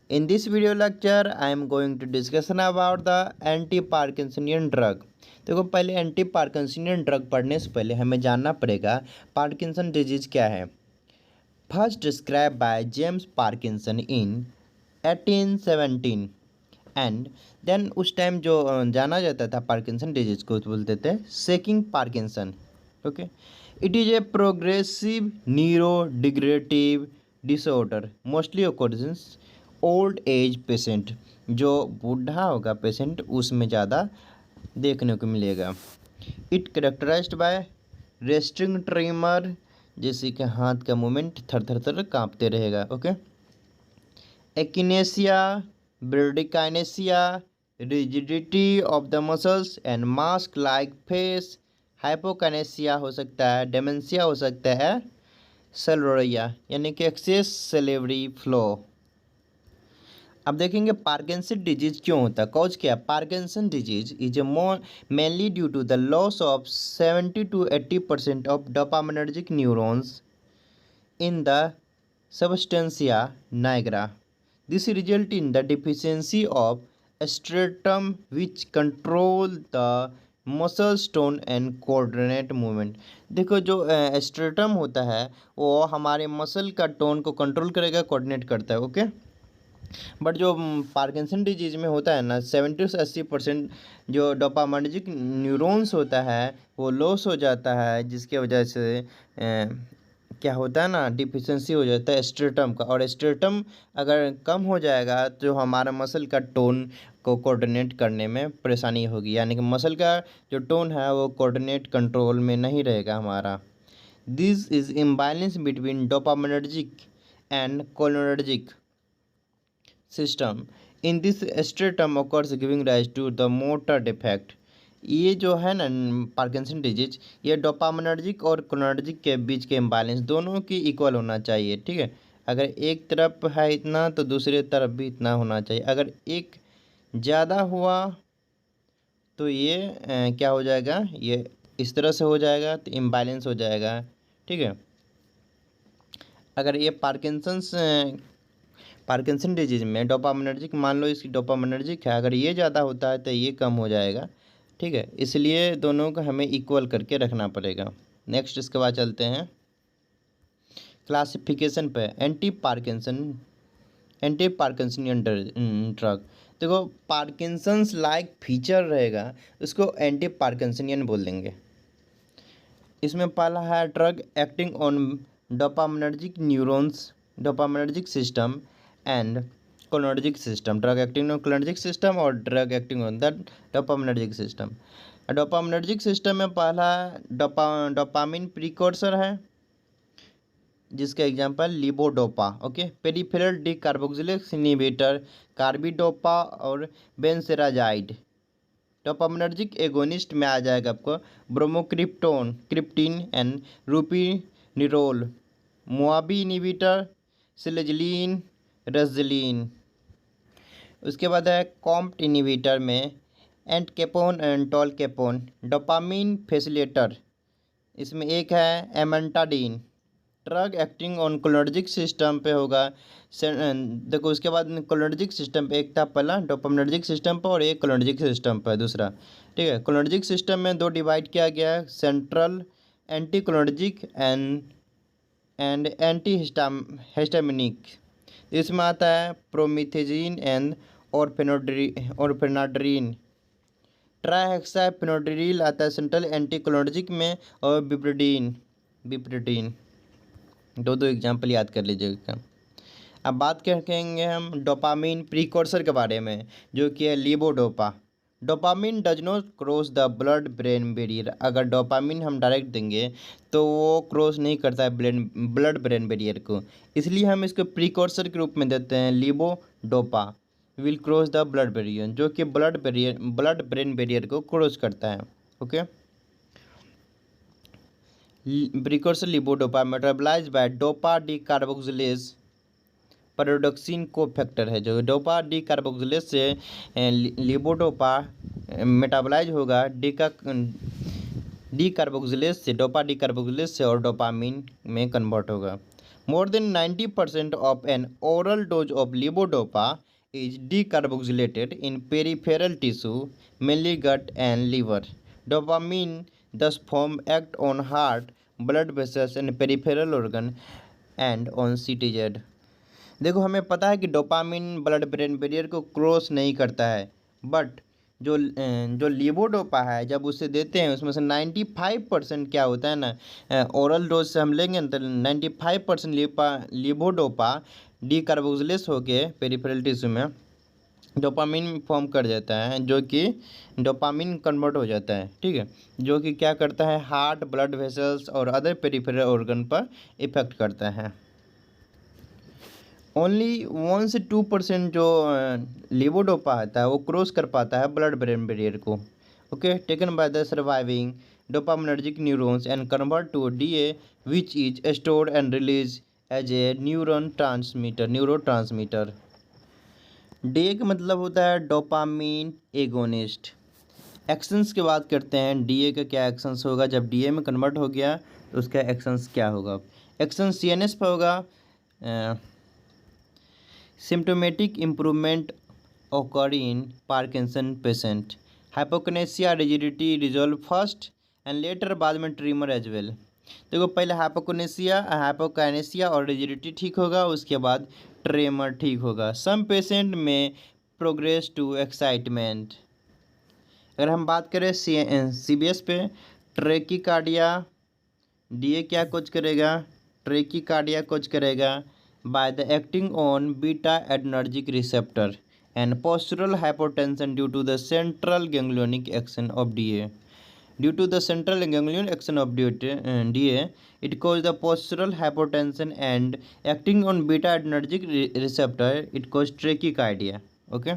In this video lecture, I am going to discussion about the anti-Parkinsonian drug। देखो पहले anti parkinsonian drug पढ़ने से पहले हमें जानना पड़ेगा पार्किंसन डिजीज क्या है। First describe by James Parkinson in 1817 and then उस टाइम जो जाना जाता था पार्किंसन डिजीज को बोलते थे shaking Parkinson. Okay, it is a progressive neuro degenerative disorder mostly occurs old age patient, जो बूढ़ा होगा पेशेंट उसमें ज़्यादा देखने को मिलेगा। It characterized by resting tremor, जैसे कि हाथ का मूवमेंट थर थर थर काँपते रहेगा। Okay, akinesia, bradykinesia, rigidity of the muscles and mask like face, hypokinesia हो सकता है, डेमेंशिया हो सकता है, सेलोरिया यानी कि एक्सेस सेलेवरी फ्लो। अब देखेंगे पार्किंसन डिजीज क्यों होता है, कॉज क्या है। Parkinson disease is a mainly due to the loss of 70 to 80% of dopaminergic neurons in the substantia nigra. This result in the deficiency of striatum which control the muscle tone and coordinate movement. देखो जो एस्ट्रेटम होता है वो हमारे muscle का tone को control करेगा, coordinate करता है। ओके, बट जो पार्किंसन डिजीज में होता है ना 70 से 80% जो डोपामिनर्जिक न्यूरॉन्स होता है वो लॉस हो जाता है, जिसके वजह से क्या होता है ना डिफिशियंसी हो जाता है एस्ट्रेटम का, और एस्ट्रेटम अगर कम हो जाएगा तो हमारा मसल का टोन को कोऑर्डिनेट करने में परेशानी होगी, यानी कि मसल का जो टोन है वो कोऑर्डिनेट कंट्रोल में नहीं रहेगा हमारा। This is imbalance between dopaminergic and cholinergic system in this striatum occurs giving rise to the motor defect. ये जो है ना पार्किंसन डिजीज, ये डोपामिनर्जिक और कोलिनर्जिक के बीच के इम्बैलेंस दोनों की इक्वल होना चाहिए। ठीक है, अगर एक तरफ है इतना तो दूसरे तरफ भी इतना होना चाहिए। अगर एक ज़्यादा हुआ तो ये क्या हो जाएगा, ये इस तरह से हो जाएगा तो इम्बैलेंस हो जाएगा। ठीक है, अगर ये पार्किंसन डिजीज में डोपामिनर्जिक, मान लो इसकी डोपामिनर्जिक है, अगर ये ज़्यादा होता है तो ये कम हो जाएगा। ठीक है, इसलिए दोनों को हमें इक्वल करके रखना पड़ेगा। नेक्स्ट इसके बाद चलते हैं क्लासिफिकेशन पे। Anti parkinsonian drug. देखो पार्किंसंस लाइक फीचर रहेगा उसको एंटी पार्किंसनियन बोल देंगे। इसमें पहला है drug acting on dopaminergic neurons, dopaminergic system and cholinergic system. Drug acting on cholinergic system और drug acting on the dopaminergic system. Dopaminergic system में पहला डोपामिन प्रीकोर्सर है, जिसका example levodopa. Okay, peripheral decarboxylase inhibitor, carbidopa और benserazide. Dopaminergic agonist में आ जाएगा आपको ब्रोमोक्रिप्टोन, क्रिप्टिन and रूपिनिरोल, मोआबी inhibitor, सिलेजलिन, रजलिन। उसके बाद है कॉम्प्ट इनहिबिटर में entacapone and tolcapone. Dopamine facilitator, इसमें एक है amantadine. Drug acting on cholinergic system पे होगा। देखो उसके बाद कोलिनर्जिक सिस्टम पे एक था पहला डोपामिनर्जिक सिस्टम पर और एक कोलिनर्जिक सिस्टम पर दूसरा। ठीक है, कोलिनर्जिक सिस्टम में दो डिवाइड किया गया है, central anti cholinergic and anti histaminic. इसमें आता है प्रोमिथेजिन एंड ऑरफेनाड्रिन। ट्राइहेक्साफेनोडिल आता है सेंट्रल एंटीकोलिनर्जिक में, और बिप्रिडीन। दो दो एग्जाम्पल याद कर लीजिएगा। अब बात करेंगे हम डोपामिन प्रीकोर्सर के बारे में, जो कि है levodopa. Dopamine does not cross the blood brain barrier. अगर डोपामिन हम डायरेक्ट देंगे तो वो क्रॉस नहीं करता है ब्लड ब्रेन बैरियर को, इसलिए हम इसको प्रीकोर्सर के रूप में देते हैं levodopa. Will cross the blood barrier, जो कि ब्लड ब्रेन बैरियर को क्रॉस करता है। Okay, precursor levodopa metabolized by dopa decarboxylase pyridoxine cofactor है। जो डोपा डी कार्बोक्सिलेज से लीवोडोपा मेटाबोलाइज होगा डी कार्बोक्सिलेज से, डोपा डी कार्बोक्सिलेज से, और डोपामिन में कन्वर्ट होगा। More than 90% of an oral dose of levodopa is decarboxylated in peripheral tissue, mainly gut and liver. Dopamine thus form act on heart, blood vessels and peripheral organ and on CTZ. देखो हमें पता है कि dopamine blood brain barrier को cross नहीं करता है, but जो लीवोडोपा है जब उसे देते हैं उसमें से 95% क्या होता है ना, ओरल डोज से हम लेंगे ना तो 95% लीवोडोपा डीकार्बोक्सिलेस होके पेरिफेरल टिश्यू में डोपामिन फॉर्म कर जाता है, जो कि डोपामिन कन्वर्ट हो जाता है, ठीक है, जो कि क्या करता है हार्ट, ब्लड वेसल्स और अदर पेरिफेरल ऑर्गन पर इफेक्ट करता है। ओनली 1 से 2% जो लेवोडोपा आता है वो क्रॉस कर पाता है ब्लड ब्रेन बैरियर को। Okay, taken by the surviving dopaminergic neurons and convert to DA which is stored and release as a neurotransmitter. DA का मतलब होता है डोपामिन एगोनिस्ट। एक्शंस की बात करते हैं, डीए का क्या एक्शंस होगा जब डीए में कन्वर्ट हो गया तो उसका एक्शंस क्या होगा। एक्शन सीएनएस पर होगा, symptomatic improvement occur in Parkinson patient. Hypokinesia rigidity resolve first and later बाद में ट्रीमर एज वेल। देखो पहले हाइपोकाइनेसिया और रिजिडिटी ठीक होगा, उसके बाद ट्रेमर ठीक होगा। सम पेशेंट में प्रोग्रेस टू एक्साइटमेंट। अगर हम बात करें सीबीएस पे, ट्रेकिकार्डिया डीए क्या कोच करेगा, ट्रेकिकार्डिया कोच करेगा by the acting on beta adrenergic receptor and postural hypotension due to the central ganglionic action of DA. Due to the central ganglion action of DA, it causes the postural hypotension and acting on beta adrenergic receptor, it causes trachycardia. Okay.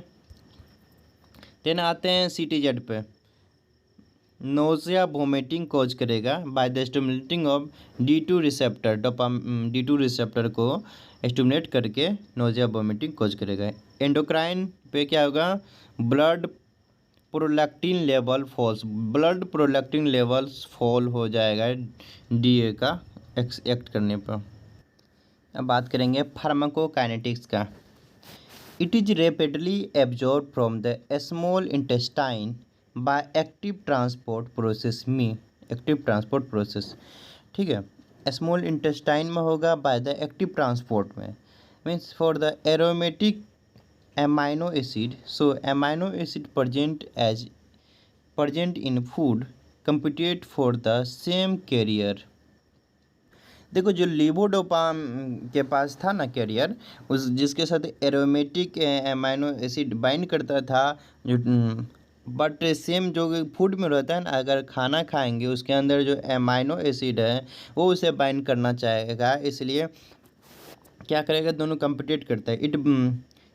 Then आते हैं CTZ पे। Nausea vomiting cause करेगा by the stimulating of D2 receptor. D2 receptor को stimulate करके nausea vomiting cause करेगा। Endocrine पे क्या होगा, ब्लड प्रोलैक्टिन लेवल्स फॉल हो जाएगा डीए का एक्ट करने पर। अब बात करेंगे फार्माकोकाइनेटिक्स का। It is rapidly absorb from the small intestine by active transport process, ठीक है, स्मॉल इंटेस्टाइन में होगा बाय द एक्टिव ट्रांसपोर्ट में, means for the aromatic amino acid, so amino acid present in food compete for the same carrier। देखो जो levodopa के पास था ना कैरियर, उस जिसके साथ एरोमेटिक अमाइनो एसिड बाइंड करता था, जो बट सेम जो फूड में रहता है ना, अगर खाना खाएंगे उसके अंदर जो अमाइनो एसिड है वो उसे बाइंड करना चाहेगा, इसलिए क्या करेगा, दोनों कम्पिटेट करता है। It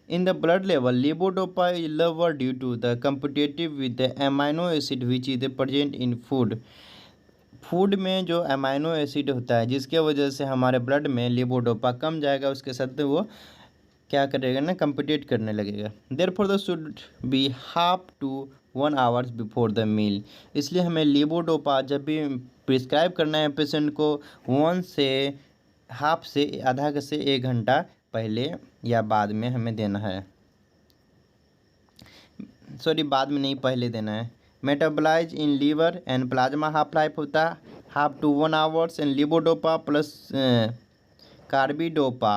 in the blood level levodopa is lower due to the competitive with the amino acid which is present in food में जो अमाइनो एसिड होता है जिसके वजह से हमारे ब्लड में लेवोडोपा कम जाएगा, उसके साथ वो क्या करेगा ना, कम्पिटेट करने लगेगा। Therefore the should be half to 1 hours before the meal. इसलिए हमें लेवोडोपा जब भी प्रिस्क्राइब करना है पेशेंट को 1 से हाफ से आधा से 1 घंटा पहले या बाद में हमें देना है, सॉरी बाद में नहीं, पहले देना है। Metabolize in liver and plasma half life होता है half to 1 hours and levodopa plus carbidopa.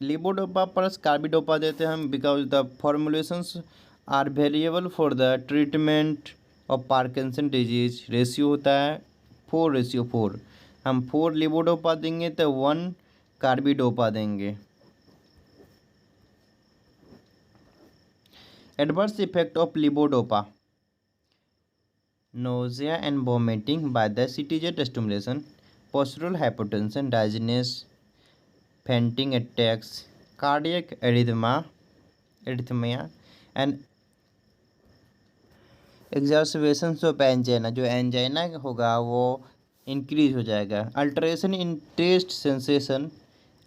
Levodopa plus carbidopa देते हैं हम because the formulations are variable for the treatment of Parkinson disease. Ratio होता है 4:4, हम 4 लिवोडोपा देंगे तो 1 कार्बिडोपा देंगे। Adverse effect of levodopa, nausea and vomiting by the CTZ stimulation, postural hypotension, dizziness, fainting attacks, cardiac arrhythmia and exacerbations of angina। जो angina होगा वो increase हो जाएगा। Alteration in taste sensation,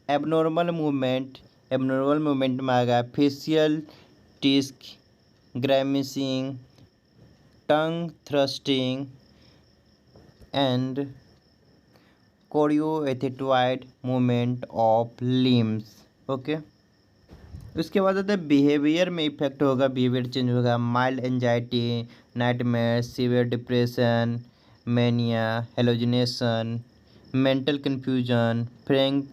abnormal movement में आएगा facial टिस्क, grimacing, tongue thrusting and choreoathetoid movement of limbs. Okay, उसके बाद आता है बिहेवियर में इफेक्ट होगा, बिहेवियर चेंज होगा, mild anxiety, nightmare, severe depression, mania, hallucination, mental confusion, frank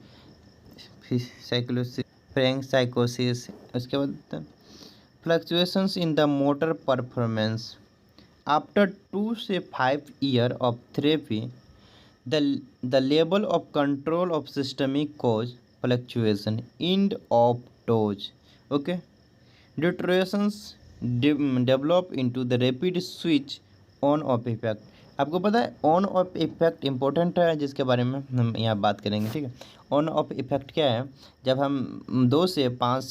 साइकोसिस। उसके बाद fluctuations in the motor performance. After 2 से 5 years of therapy, the level of control of systemic cause fluctuation end of dose. Okay, deteriorations develop into the rapid switch on off effect. आपको पता है on off effect important है, जिसके बारे में हम यहाँ बात करेंगे। ठीक है, ऑन ऑफ इफेक्ट क्या है? जब हम 2 से 5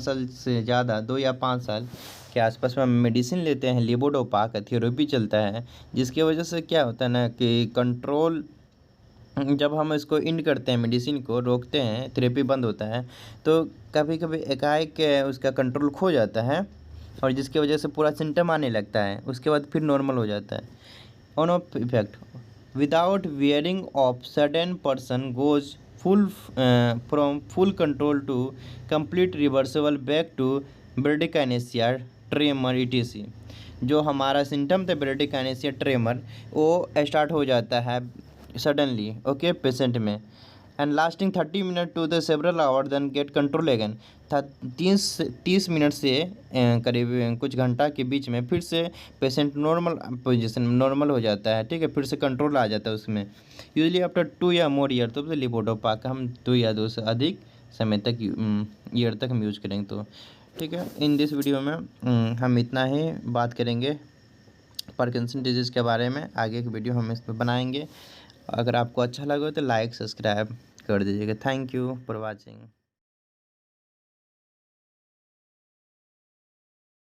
साल से ज़्यादा 2 या 5 साल के आसपास में हम मेडिसिन लेते हैं, लेवोडोपा का थेरेपी चलता है, जिसकी वजह से क्या होता है ना कि कंट्रोल, जब हम इसको इंड करते हैं, मेडिसिन को रोकते हैं, थेरेपी बंद होता है, तो कभी कभी एकाएक उसका कंट्रोल खो जाता है, और जिसकी वजह से पूरा सिम्टम आने लगता है, उसके बाद फिर नॉर्मल हो जाता है। On off effect without wearing off sudden person goes full from full control to complete reversible back to bradykinesia, tremor, ETC. जो हमारा सिम्टम था ब्रेडिकाइनेसिया ट्रेमर, वो स्टार्ट हो जाता है सडनली, ओके, पेशेंट में, and lasting 30 minute to the several hour then get control again. 30 minute से करीब कुछ घंटा के बीच में फिर से पेशेंट नॉर्मल पोजीशन में नॉर्मल हो जाता है। ठीक है, फिर से कंट्रोल आ जाता है उसमें। यूजली आफ्टर 2 या मोर ईयर, तो लेवोडोपा का हम 2 या 2 से अधिक समय तक ईयर तक हम यूज करेंगे। तो ठीक है, इन दिस वीडियो में हम इतना ही बात करेंगे पार्किंसन डिजीज़ के बारे में। आगे की वीडियो हम इस पर बनाएंगे। अगर आपको अच्छा लगे तो लाइक सब्सक्राइब कर दीजिएगा। Thank you for watching.